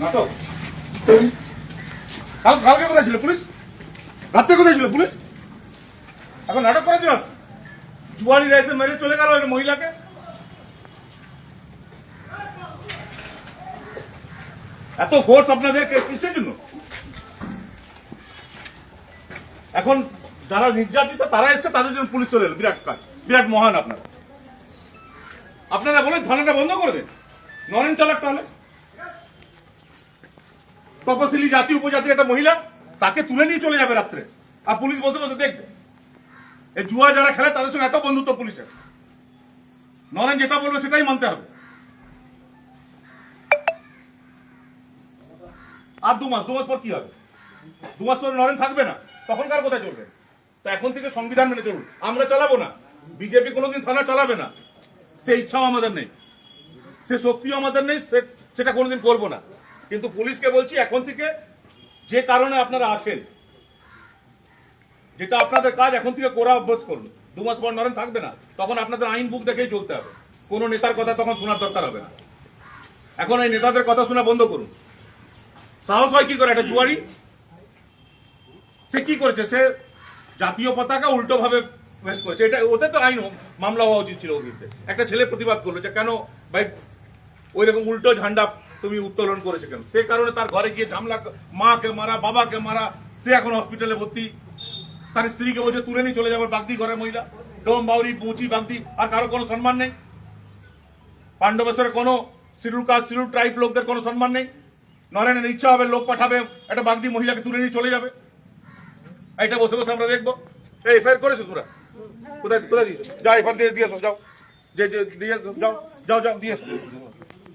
নাটক কালকে কোথায় ছিল পুলিশ? রাত্রে কোথায় ছিল পুলিশ? এখন নাটক করার জন্য জুয়ারি রাইসে মেরে চলে গেল একটা মহিলাকে। এত ফোর্স আপনাদের কিসের জন্য? এখন যারা নির্যাতিত তারা এসছে, তাদের জন্য পুলিশ চলে এলো। বিরাট কাজ, বিরাট মহান। আপনারা বলেন থানাটা বন্ধ করে দেন, নরেন চালাক। তাহলে তপশিলি জাতি উপজাতির একটা মহিলা, তাকে তুলে নিয়ে চলে যাবে রাত্রে, আর পুলিশ বসে বসে দেখবে। এই জুয়া যারা খেলে তাদের সঙ্গে এত বন্ধুত্ব পুলিশের। নরেন যেটা বলবে সেটাই মানতে হবে। আর দু মাস পর কি হবে? 2 মাস পর নরেন থাকবে না, তখন কার কোথায় চলবে? তো এখন থেকে সংবিধান মেনে চলুন। আমরা চালাবো না, বিজেপি কোনোদিন থানা চালাবে না, সে ইচ্ছাও আমাদের নেই, সে শক্তিও আমাদের নেই, সেটা কোনোদিন করবো না। কিন্তু পুলিশকে বলছি, এখন থেকে যে কারণে আপনারা আছেন, যেটা আপনাদের কাজ, এখন থেকে করা অভ্যাস করুন। 2 মাস পর নরেন থাকবে না, তখন আপনাদের আইন বুক দেখেই চলতে হবে। কোন নেতার কথা তখন শোনার দরকার হবে না। এখন এই নেতাদের কথা শোনা বন্ধ করুন। সাহস হয় কি করে একটা জুয়ারি? সে কি করেছে? সে জাতীয় পতাকা উল্টো ভাবে পেশ করেছে। এটা ওতে তো আইন মামলা হওয়া উচিত ছিল। একটা ছেলে প্রতিবাদ করলো যে কেন ভাই ওই রকম উল্টো ঝান্ডা তুমি উত্তোলন করেছে কেন? সে কারণে তার ঘরে গিয়ে ঝামলা, মাকে মারা, বাবাকে মারা, সে এখন হসপিটালে ভর্তি। তার স্ত্রীকে বলছে তুলে নিয়ে চলে যাবে বাগদি ঘরের মহিলা। ডোম বাউরি পুঁচি বাগদি, আর কারো কোনো সম্মান নেই। পাণ্ডবেশ্বরের কোনো শিডিউল কাস্ট শিডিউল ট্রাইব লোকদের কোনো সম্মান নেই। নরেনের ইচ্ছা হবে লোক পাঠাবে, একটা বাগদি মহিলাকে তুলে নিয়ে চলে যাবে। এটা বসে বসে আমরা দেখবো। এই এফআইআর করেছো তোমরা? কোথায় দিয়েছো? যাও এফআইআর দিয়ে এসো, যাও, যে দিয়ে যাও, দিয়ে এসো।